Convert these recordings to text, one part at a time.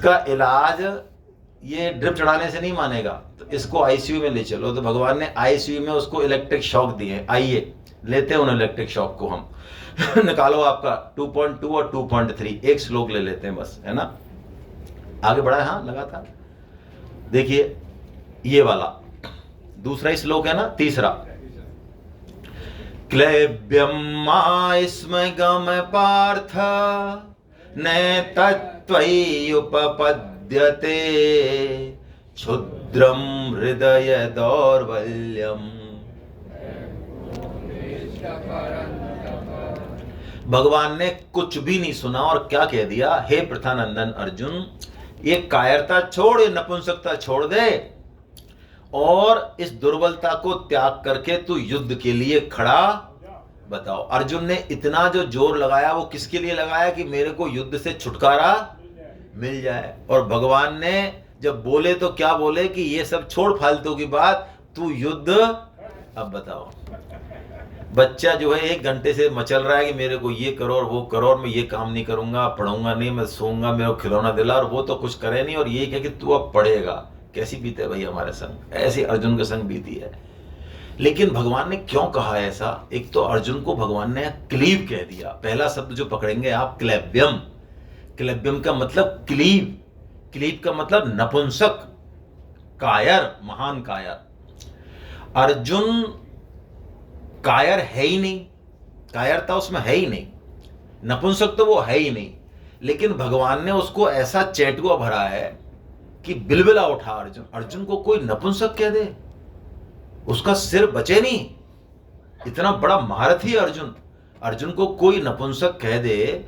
इसका इलाज ये ड्रिप चढ़ाने से नहीं मानेगा, तो इसको आईसीयू में ले चलो। तो भगवान ने आईसीयू में उसको इलेक्ट्रिक शॉक दिए। आइए लेते हैं उन इलेक्ट्रिक शॉक को हम निकालो आपका 2.2 और 2.3, एक श्लोक ले लेते हैं बस, है ना। आगे बढ़ा है, हाँ लगातार देखिए ये वाला दूसरा ही श्लोक है ना, तीसरा। क्लैब्यम स्म गम पार्थ न तत्त्वयुपपद्यते क्षुद्रम हृदय दौर्बल्यम। भगवान ने कुछ भी नहीं सुना और क्या कह दिया, हे प्रथानंदन अर्जुन, ये कायरता छोड़, ये नपुंसकता छोड़ दे और इस दुर्बलता को त्याग करके तू युद्ध के लिए खड़ा। बताओ, अर्जुन ने इतना जो जोर लगाया वो किसके लिए लगाया, कि मेरे को युद्ध से छुटकारा मिल जाए। और भगवान ने जब बोले तो क्या बोले कि ये सब छोड़ फालतू की बात, तू युद्ध। अब बताओ, बच्चा जो है 1 घंटे से मचल रहा है कि मेरे को ये करो और वो करो और मैं ये काम नहीं करूंगा, पढ़ूंगा नहीं, मैं सोऊंगा, मेरे को खिलौना दिला, और वो तो कुछ करे नहीं और ये कहे कि तू अब पढ़ेगा। कैसी बीते भाई हमारे संग, ऐसी अर्जुन के संग बीती है। लेकिन भगवान ने क्यों कहा ऐसा, एक तो अर्जुन को भगवान ने क्लीव कह दिया। पहला शब्द जो पकड़ेंगे आप, क्लैब्यम। क्लैब्यम का मतलब क्लीव, क्लीव का मतलब नपुंसक, कायर, महान कायर। अर्जुन कायर है ही नहीं, कायरता उसमें है ही नहीं, नपुंसक तो वो है ही नहीं। लेकिन भगवान ने उसको ऐसा चैटुआ भरा है कि बिलबिला उठा अर्जुन। अर्जुन को कोई नपुंसक कह दे, उसका सिर बचे नहीं। इतना बड़ा महारथी अर्जुन, अर्जुन को कोई नपुंसक कह दे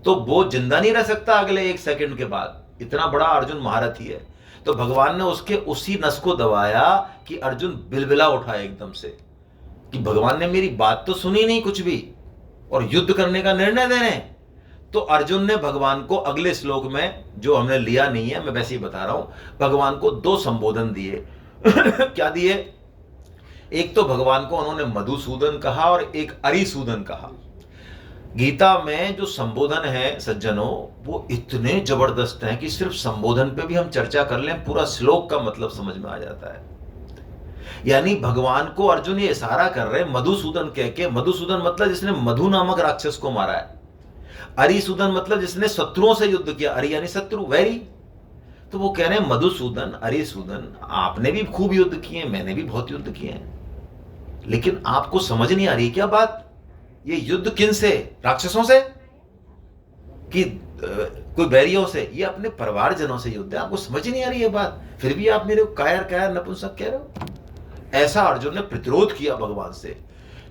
तो वो जिंदा नहीं रह सकता अगले 1 सेकंड के बाद। इतना बड़ा अर्जुन महारथी है। तो भगवान ने उसके उसी नस को दबाया कि अर्जुन बिलबिला उठा एकदम से, कि भगवान ने मेरी बात तो सुनी नहीं कुछ भी और युद्ध करने का निर्णय दे रहे। तो अर्जुन ने भगवान को अगले श्लोक में, जो हमने लिया नहीं है मैं वैसे ही बता रहा हूं, भगवान को 2 संबोधन दिए क्या दिए, एक तो भगवान को उन्होंने मधुसूदन कहा और एक अरिसूदन कहा। गीता में जो संबोधन है सज्जनों, वो इतने जबरदस्त हैं कि सिर्फ संबोधन पे भी हम चर्चा कर लें, पूरा श्लोक का मतलब समझ में आ जाता है। यानी भगवान को अर्जुन ये इशारा कर रहे हैं मधुसूदन कह के। मधुसूदन मतलब जिसने मधु नामक राक्षस को मारा है। अरिसूदन मतलब जिसने शत्रुओं से युद्ध किया, अरि यानी शत्रु, वैरी। तो वो कह रहे हैं मधुसूदन, अरिसूदन, आपने भी खूब युद्ध किए, मैंने भी बहुत युद्ध किए हैं, लेकिन आपको समझ नहीं आ रही क्या बात, ये युद्ध किन से, राक्षसों से कि कोई बैरियों से, ये अपने परिवारजनों से युद्ध है। आपको समझ नहीं आ रही है बात, फिर भी आप मेरे को कायर कायर नपुंसक कह रहे हो। ऐसा अर्जुन ने प्रतिरोध किया भगवान से।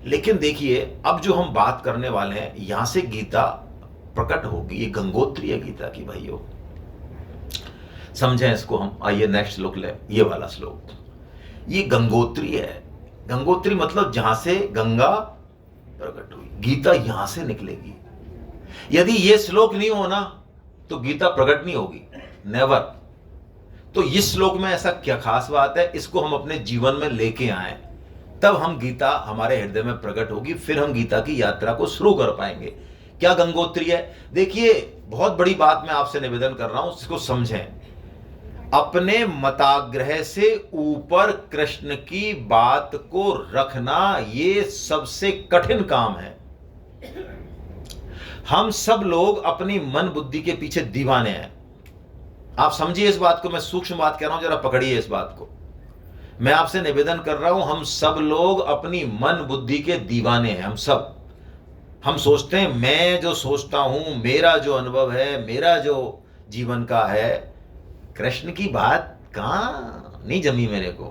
लेकिन देखिए, अब जो हम बात करने वाले हैं, यहां से गीता प्रकट होगी। ये गंगोत्री है गीता की भाइयों, समझें इसको हम। आइए नेक्स्ट श्लोक ले, ये वाला श्लोक, ये गंगोत्री है। गंगोत्री मतलब जहां से गंगा प्रकट हुई, गीता यहां से निकलेगी। यदि ये श्लोक नहीं होना तो गीता प्रकट नहीं होगी, नेवर। तो इस श्लोक में ऐसा क्या खास बात है, इसको हम अपने जीवन में लेके आए, तब हम गीता हमारे हृदय में प्रकट होगी, फिर हम गीता की यात्रा को शुरू कर पाएंगे। क्या गंगोत्री है, देखिए बहुत बड़ी बात मैं आपसे निवेदन कर रहा हूं, इसको समझें। अपने मताग्रह से ऊपर कृष्ण की बात को रखना, ये सबसे कठिन काम है। हम सब लोग अपनी मन बुद्धि के पीछे दीवाने हैं। आप समझिए इस बात को, मैं सूक्ष्म बात कह रहा हूं, जरा पकड़िए इस बात को। मैं आपसे निवेदन कर रहा हूं, हम सब लोग अपनी मन बुद्धि के दीवाने हैं। हम सब, हम सोचते हैं मैं जो सोचता हूं, मेरा जो अनुभव है, मेरा जो जीवन का है, कृष्ण की बात कहां नहीं जमी मेरे को।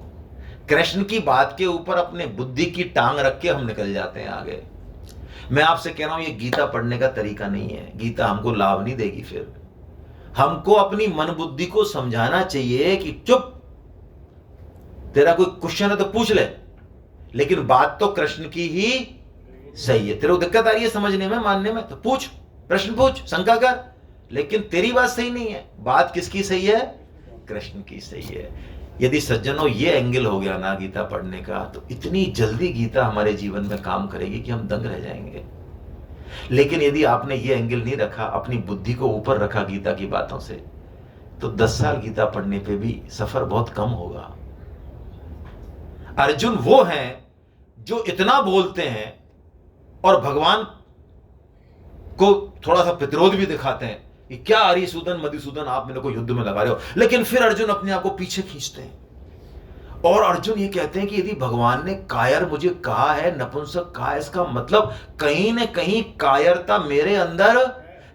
कृष्ण की बात के ऊपर अपने बुद्धि की टांग रख के हम निकल जाते हैं आगे। मैं आपसे कह रहा हूं, ये गीता पढ़ने का तरीका नहीं है। गीता हमको लाभ नहीं देगी। फिर हमको अपनी मन बुद्धि को समझाना चाहिए कि चुप, तेरा कोई क्वेश्चन है तो पूछ ले, लेकिन बात तो कृष्ण की ही सही है। तेरे को दिक्कत आ रही है समझने में, मानने में, तो पूछ, प्रश्न पूछ, शंका कर, लेकिन तेरी बात सही नहीं है। बात किसकी सही है, कृष्ण की सही है। यदि सज्जनों ये एंगल हो गया ना गीता पढ़ने का, तो इतनी जल्दी गीता हमारे जीवन में काम करेगी कि हम दंग रह जाएंगे। लेकिन यदि आपने ये एंगल नहीं रखा, अपनी बुद्धि को ऊपर रखा गीता की बातों से, तो 10 साल गीता पढ़ने पे भी सफर बहुत कम होगा। अर्जुन वो हैं जो इतना बोलते हैं और भगवान को थोड़ा सा प्रतिरोध भी दिखाते हैं कि क्या अरिसूदन मधुसूदन आप मेरे को युद्ध में लगा रहे हो, लेकिन फिर अर्जुन अपने आप को पीछे खींचते हैं और अर्जुन ये कहते हैं कि यदि भगवान ने कायर मुझे कहा है, नपुंसक कहा है, इसका मतलब कहीं न कहीं कायरता मेरे अंदर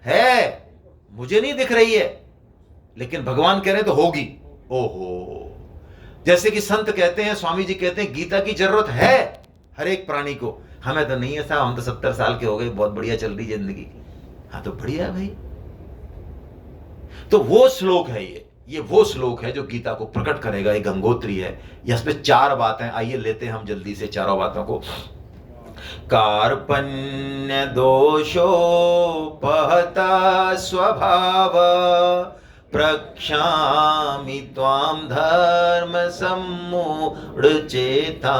है, मुझे नहीं दिख रही है, लेकिन भगवान कह रहे हैं तो होगी। ओहो, जैसे कि संत कहते हैं, स्वामी जी कहते हैं गीता की जरूरत है हर एक प्राणी को, हमें तो नहीं है साहब, हम तो 70 साल के हो गए, बहुत बढ़िया चल रही जिंदगी। हाँ तो बढ़िया है भाई। तो वो श्लोक है, ये वो श्लोक है जो गीता को प्रकट करेगा। ये गंगोत्री है, इस पे 4 बातें, आइए लेते हैं हम जल्दी से चारों बातों को। कार्पण्य दोषोपहता स्वभाव प्रक्षामि त्वां धर्म सम्मूढ़चेता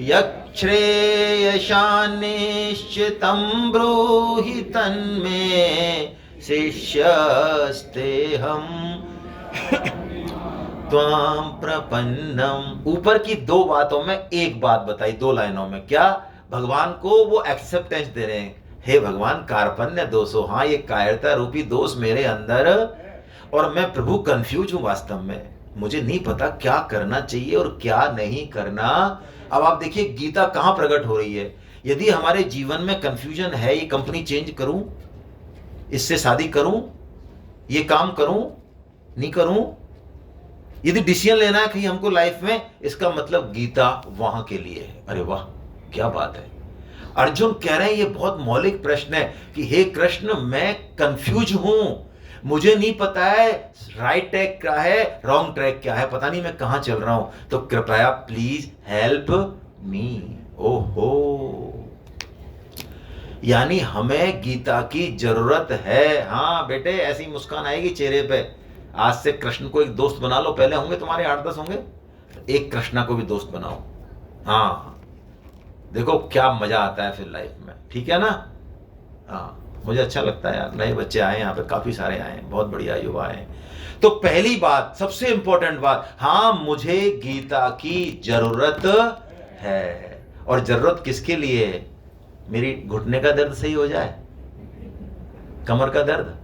यच्छ्रेयशान्निश्चितं ब्रूहि तन्मे शिष्यस्तेहं त्वां प्रपन्नम। ऊपर की 2 बातों में एक बात बताई 2 लाइनों में, क्या भगवान को वो एक्सेप्टेंस दे रहे हैं, हे भगवान कार्पण्य दोषो, हाँ ये कायरता रूपी दोष मेरे अंदर, और मैं प्रभु कंफ्यूज हूं वास्तव में, मुझे नहीं पता क्या करना चाहिए और क्या नहीं करना। अब आप देखिए गीता कहां प्रकट हो रही है। यदि हमारे जीवन में कंफ्यूजन है, ये कंपनी चेंज करूं, इससे शादी करूं, ये काम करूं, नहीं करूं, यदि डिसीजन लेना है कहीं हमको लाइफ में, इसका मतलब गीता वहां के लिए है। अरे वाह क्या बात है। अर्जुन कह रहे हैं ये बहुत मौलिक प्रश्न है कि हे कृष्ण मैं कंफ्यूज हूं, मुझे नहीं पता है राइट ट्रैक क्या है, रॉन्ग ट्रैक क्या है, पता नहीं मैं कहां चल रहा हूं, तो कृपया प्लीज हेल्प मी। ओहो, यानी हमें गीता की जरूरत है। हाँ बेटे, ऐसी मुस्कान आएगी चेहरे पे। आज से कृष्ण को एक दोस्त बना लो, पहले होंगे तुम्हारे 8-10 होंगे, एक कृष्णा को भी दोस्त बनाओ। हाँ देखो क्या मजा आता है फिर लाइफ में, ठीक है ना। हाँ मुझे अच्छा लगता है यार, नए बच्चे आए यहाँ पे, काफी सारे आए, बहुत बढ़िया युवा आए। तो पहली बात, सबसे इंपॉर्टेंट बात, हाँ मुझे गीता की जरूरत है। और जरूरत किसके लिए है? मेरी घुटने का दर्द सही हो जाए, कमर का दर्द,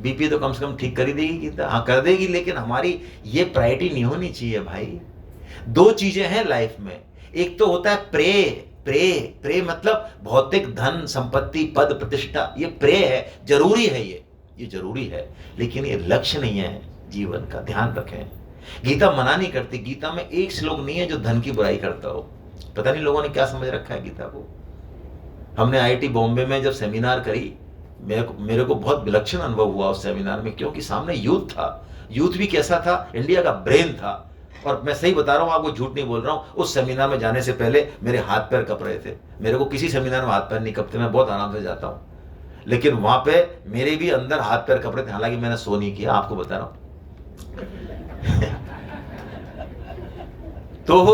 बीपी तो कम से कम ठीक कर ही देगी गीता। हाँ कर देगी, लेकिन हमारी ये प्रायोरिटी नहीं होनी चाहिए भाई। 2 चीजें हैं लाइफ में, एक तो होता है प्रे, प्रे मतलब भौतिक धन संपत्ति पद प्रतिष्ठा, ये प्रे है, जरूरी है, ये जरूरी है, लेकिन ये लक्ष्य नहीं है जीवन का, ध्यान रखें। गीता मना नहीं करती, गीता में एक श्लोक नहीं है जो धन की बुराई करता हो। पता नहीं लोगों ने क्या समझ रखा है गीता को। हमने आईआईटी बॉम्बे में जब सेमिनार करी, मेरे को बहुत विलक्षण अनुभव हुआ उस सेमिनार में, क्योंकि सामने यूथ था। यूथ भी कैसा था, इंडिया का ब्रेन था। और मैं सही बता रहा हूं आपको, झूठ नहीं बोल रहा हूं, उस सेमिनार में जाने से पहले मेरे हाथ पैर कप रहे थे। मेरे को किसी सेमिनार में हाथ पैर नहीं कपते, मैं बहुत आराम से जाता हूं, लेकिन वहां पे मेरे भी अंदर हाथ पैर कप रहे थे, हालांकि मैंने सो नहीं किया, आपको बता रहा हूं। तो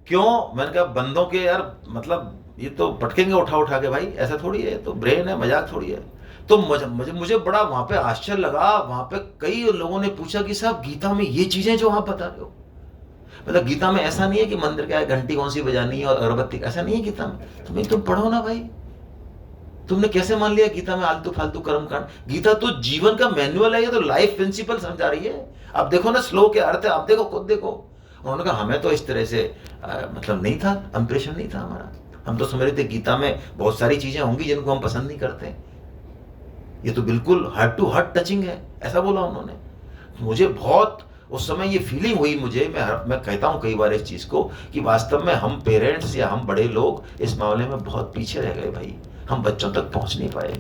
क्यों, मैंने कहा बंदों के यार, मतलब ये तो पटकेंगे उठा उठा के भाई, ऐसा थोड़ी है, तो ब्रेन है, मजाक थोड़ी है। तो मुझे बड़ा वहां पे आश्चर्य लगा। वहां पे कई लोगों ने पूछा कि साहब गीता में ये चीजें जो आप बता रहे हो, मतलब गीता में ऐसा नहीं है कि मंदिर क्या है, घंटी कौन सी बजानी है और अगरबत्ती, ऐसा नहीं है गीता में। तुम पढ़ो ना भाई, तुमने कैसे मान लिया गीता में आलतू फालतू कर्म कांड? गीता तो जीवन का मैनुअल है, ये तो लाइफ प्रिंसिपल समझा रही है। आप देखो ना श्लोक के अर्थ है, आप देखो, खुद देखो। उन्होंने कहा हमें तो इस तरह से मतलब नहीं था, इंप्रेशन नहीं था हमारा, हम तो समझ रहे थे गीता में बहुत सारी चीजें होंगी जिनको हम पसंद नहीं करते, ये तो बिल्कुल हार्ट टू हार्ट टचिंग है, ऐसा बोला उन्होंने। मुझे बहुत उस समय ये फीलिंग हुई मुझे, मैं कहता हूं कई बार इस चीज को, कि वास्तव में हम पेरेंट्स या हम बड़े लोग इस मामले में बहुत पीछे रह गए भाई, हम बच्चों तक पहुंच नहीं पाए।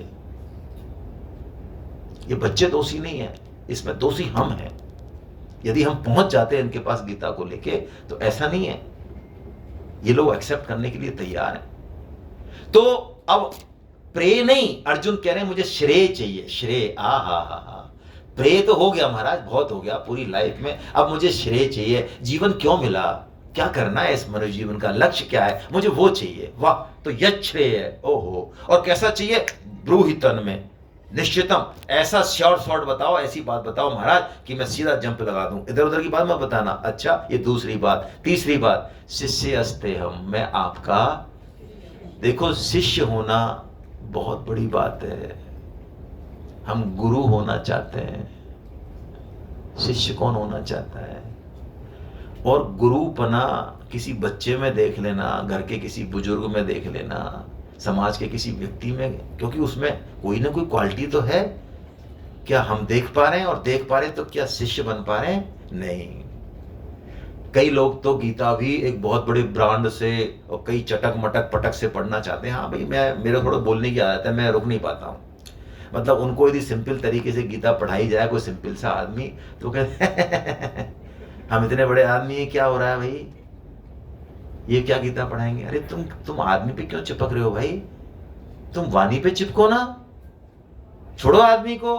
ये बच्चे दोषी नहीं है, इसमें दोषी हम हैं। यदि हम पहुंच जाते हैं इनके पास गीता को लेके, तो ऐसा नहीं है, ये लोग एक्सेप्ट करने के लिए तैयार हैं। तो अब प्रे नहीं, अर्जुन कह रहे हैं मुझे श्रेय चाहिए, श्रेय। हा, प्रे तो हो गया महाराज, बहुत हो गया पूरी लाइफ में, अब मुझे श्रेय चाहिए। जीवन क्यों मिला, क्या करना है इस मनुष्य जीवन का, लक्ष्य क्या है, मुझे वो चाहिए। वाह, तो यह श्रेय है। ओहो, और कैसा चाहिए, ब्रूहि तन में, निश्चितम, ऐसा शॉर्ट बताओ, ऐसी बात बताओ महाराज कि मैं सीधा जंप लगा दूं, इधर उधर की बात मत बताना। अच्छा, ये दूसरी बात। तीसरी बात, शिष्य अस्ते हम, मैं आपका। देखो, शिष्य होना बहुत बड़ी बात है। हम गुरु होना चाहते हैं, शिष्य कौन होना चाहता है? और गुरुपना किसी बच्चे में देख लेना, घर के किसी बुजुर्ग में देख लेना, समाज के किसी व्यक्ति में, क्योंकि उसमें कोई ना कोई क्वालिटी तो है। क्या हम देख पा रहे हैं? और देख पा रहे हैं तो क्या शिष्य बन पा रहे हैं? नहीं। कई लोग तो गीता भी एक बहुत बड़े ब्रांड से और कई चटक मटक पटक से पढ़ना चाहते हैं। हाँ भाई, मेरे थोड़ा बोलने की आदत है, मैं रुक नहीं पाता हूँ। मतलब उनको यदि सिंपल तरीके से गीता पढ़ाई जाए, कोई सिंपल सा आदमी, तो कहते हम इतने बड़े आदमी हैं, क्या हो रहा है भाई, ये क्या गीता पढ़ाएंगे? अरे तुम आदमी पे क्यों चिपक रहे हो भाई? तुम वाणी पे चिपको ना, छोड़ो आदमी को।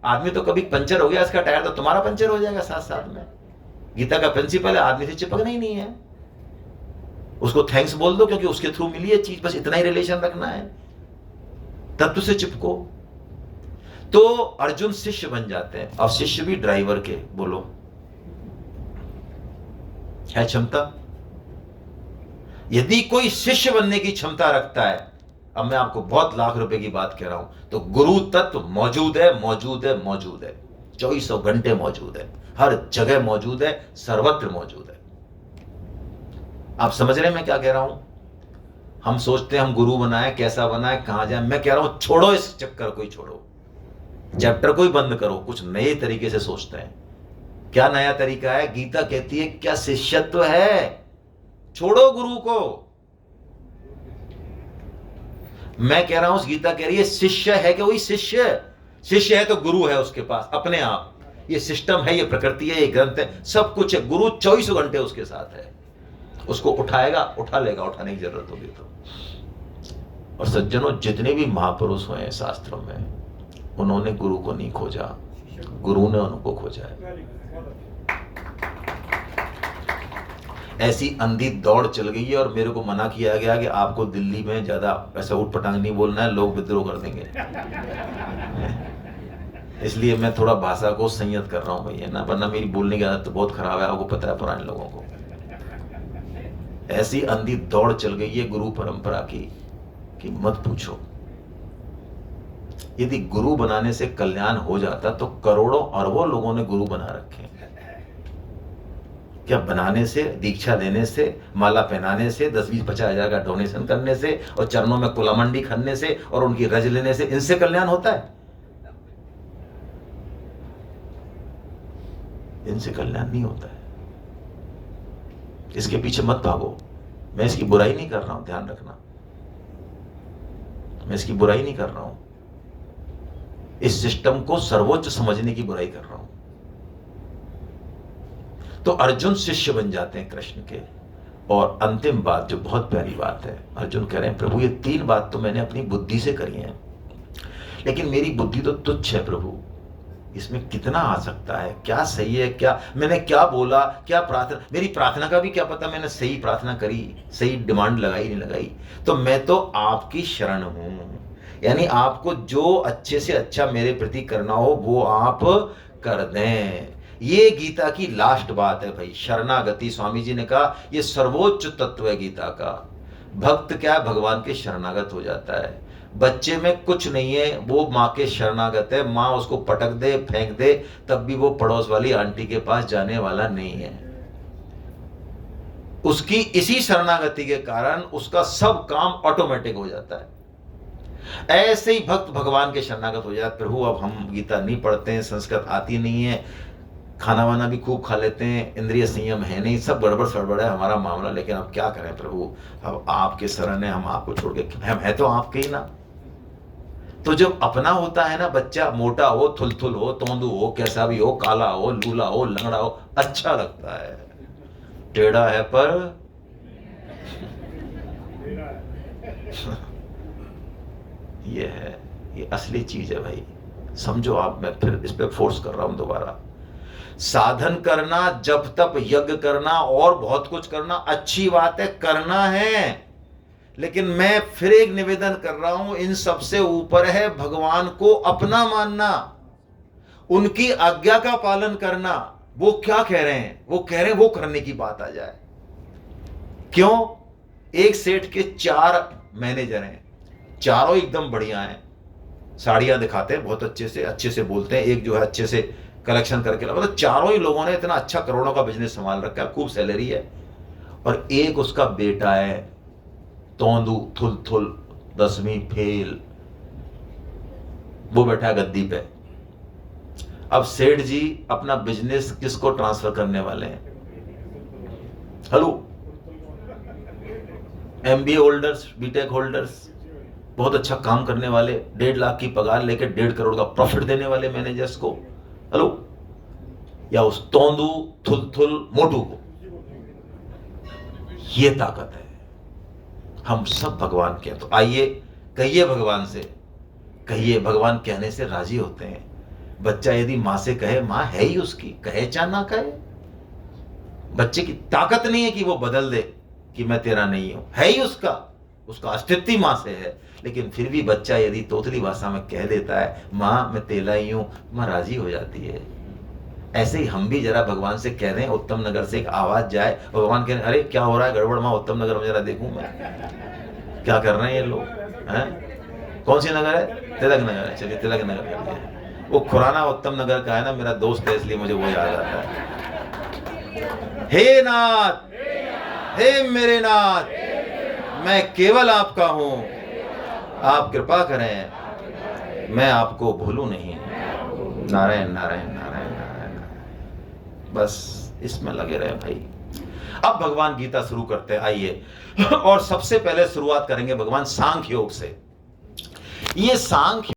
आदमी तो कभी पंचर हो गया, इसका टायर तो तुम्हारा पंचर हो जाएगा साथ साथ में। गीता का प्रिंसिपल है आदमी से चिपकना ही नहीं है। उसको थैंक्स बोल दो क्योंकि उसके थ्रू मिली है चीज, बस इतना ही रिलेशन रखना है, तत्व से चिपको। तो अर्जुन शिष्य बन जाते हैं, और शिष्य भी ड्राइवर के। बोलो, है क्षमता? यदि कोई शिष्य बनने की क्षमता रखता है, अब मैं आपको बहुत लाख रुपए की बात कह रहा हूं, तो गुरु तत्व मौजूद है, मौजूद है, मौजूद है। 24 घंटे मौजूद है, हर जगह मौजूद है, सर्वत्र मौजूद है। आप समझ रहे हैं मैं क्या कह रहा हूं? हम सोचते हैं हम गुरु बनाए, कैसा बनाए, कहां जाए। मैं कह रहा हूं छोड़ो इस चक्कर को ही, छोड़ो, चैप्टर को ही बंद करो, कुछ नए तरीके से सोचते हैं। क्या नया तरीका है? गीता कहती है क्या शिष्यत्व है, छोड़ो गुरु को। मैं कह रहा हूं, उस गीता कह रही है शिष्य है कि वही शिष्य, शिष्य है तो गुरु है उसके पास अपने आप। ये सिस्टम है, ये प्रकृति है, ये ग्रंथ है, सब कुछ है। गुरु 24 घंटे उसके साथ है, उसको उठाएगा, उठा लेगा, उठाने की जरूरत होगी तो। और सज्जनों, जितने भी महापुरुष हुए हैं शास्त्रों में, उन्होंने गुरु को नहीं खोजा, गुरु ने उनको खोजा है। ऐसी अंधी दौड़ चल गई है, और मेरे को मना किया गया कि आपको दिल्ली में ज्यादा ऐसा उठ पटांग नहीं बोलना है, लोग विद्रोह कर देंगे। इसलिए मैं थोड़ा भाषा को संयत कर रहा हूं भैया ना, वरना मेरी बोलने की आदत तो बहुत खराब है, आपको पता है पुराने लोगों को। ऐसी अंधी दौड़ चल गई है गुरु परंपरा की कि मत पूछो। यदि गुरु बनाने से कल्याण हो जाता तो करोड़ों अरबों लोगों ने गुरु बना रखे हैं। क्या बनाने से, दीक्षा देने से, माला पहनाने से, 10-20-50 हजार का डोनेशन करने से, और चरणों में कुलामंडी खनने से, और उनकी रज लेने से, इनसे कल्याण होता है? इनसे कल्याण नहीं होता है। इसके पीछे मत भागो। मैं इसकी बुराई नहीं कर रहा हूं, ध्यान रखना, मैं इसकी बुराई नहीं कर रहा हूं। इस सिस्टम को सर्वोच्च समझने की बुराई कर रहा हूं। तो अर्जुन शिष्य बन जाते हैं कृष्ण के। और अंतिम बात जो बहुत प्यारी बात है, अर्जुन कह रहे हैं प्रभु ये 3 बात तो मैंने अपनी बुद्धि से करी है, लेकिन मेरी बुद्धि तो तुच्छ है प्रभु, इसमें कितना आ सकता है, क्या सही है, क्या मैंने क्या बोला, क्या प्रार्थना, मेरी प्रार्थना का भी क्या पता मैंने सही प्रार्थना करी, सही डिमांड लगाई नहीं लगाई। तो मैं तो आपकी शरण हूं, यानी आपको जो अच्छे से अच्छा मेरे प्रति करना हो वो आप कर दें। ये गीता की लास्ट बात है भाई, शरणागति। स्वामी जी ने कहा ये सर्वोच्च तत्व है गीता का। भक्त क्या है, भगवान के शरणागत हो जाता है। बच्चे में कुछ नहीं है, वो माँ के शरणागत है। माँ उसको पटक दे, फेंक दे, तब भी वो पड़ोस वाली आंटी के पास जाने वाला नहीं है। उसकी इसी शरणागति के कारण उसका सब काम ऑटोमेटिक हो जाता है। ऐसे ही भक्त भगवान के शरणागत हो जाते। प्रभु अब हम गीता नहीं पढ़ते हैं, संस्कृत आती नहीं है, खाना वाना भी खूब खा लेते हैं, इंद्रिय संयम है नहीं, सब गड़बड़ सड़बड़ है हमारा मामला, लेकिन अब क्या करें प्रभु, अब आपके शरण है, हम आपको छोड़ के, हम है तो आपके ही ना। तो जब अपना होता है ना बच्चा, मोटा हो, थुलथुल हो, तोंदू हो, कैसा भी हो, काला हो, लूला हो, लंगड़ा हो, अच्छा लगता है। टेढ़ा है पर ये है, ये असली चीज है भाई, समझो आप। मैं फिर इस पे फोर्स कर रहा हूं दोबारा। साधन करना, जप तप यज्ञ करना और बहुत कुछ करना अच्छी बात है, करना है, लेकिन मैं फिर एक निवेदन कर रहा हूं, इन सबसे ऊपर है भगवान को अपना मानना, उनकी आज्ञा का पालन करना। वो क्या कह रहे हैं, वो कह रहे हैं वो करने की बात आ जाए। क्यों? एक सेठ के 4 मैनेजर हैं, चारों एकदम बढ़िया हैं, साड़ियां दिखाते हैं बहुत अच्छे से बोलते हैं, एक जो है अच्छे से कलेक्शन करके मतलब चारों ही लोगों ने इतना अच्छा करोड़ों का बिजनेस संभाल रखा है, खूब सैलरी है। और एक उसका बेटा है तोंदू थुल थुल 10वीं फेल, वो बैठा है गद्दी पे। अब सेठ जी अपना बिजनेस किसको ट्रांसफर करने वाले हैं? Hello, MBA holders, BTech holders, बहुत अच्छा काम करने वाले, 1.5 लाख की पगार लेकर 1.5 करोड़ का प्रॉफिट देने वाले मैनेजर्स को, हेलो, या उस तोंदू थुल थुल मोटू को? ये ताकत है। हम सब भगवान के हैं, तो आइए कहिए भगवान से, कहिए। भगवान कहने से राजी होते हैं। बच्चा यदि मां से कहे, मां है ही उसकी, कहे चाहे ना कहे, बच्चे की ताकत नहीं है कि वो बदल दे कि मैं तेरा नहीं हूं, है ही उसका अस्तित्व मां से है। लेकिन फिर भी बच्चा यदि तोतली भाषा में कह देता है, मां मैं तेरा ही हूं, मां राजी हो जाती है। ऐसे ही हम भी जरा भगवान से कह दें, उत्तम नगर से एक आवाज जाए, भगवान कहें, अरे क्या हो रहा है गड़बड़, मां उत्तम नगर में जरा देखूं मैं, क्या कर रहे हैं ये लोग हैं? कौन सी नगर है? तिलक नगर है, चलिए तिलक नगर कर लिया। वो खुराना उत्तम नगर का है ना, मेरा दोस्त है, इसलिए मुझे वो याद आता है। हे नाथ, हे मेरे नाथ, मैं केवल आपका हूं, आप कृपा करें, मैं आपको भूलूं नहीं। नारायण नारायण नारायण नारायण। बस इसमें लगे रहे भाई। अब भगवान गीता शुरू करते हैं, आइए। और सबसे पहले शुरुआत करेंगे भगवान सांख्य योग से। ये सांख्य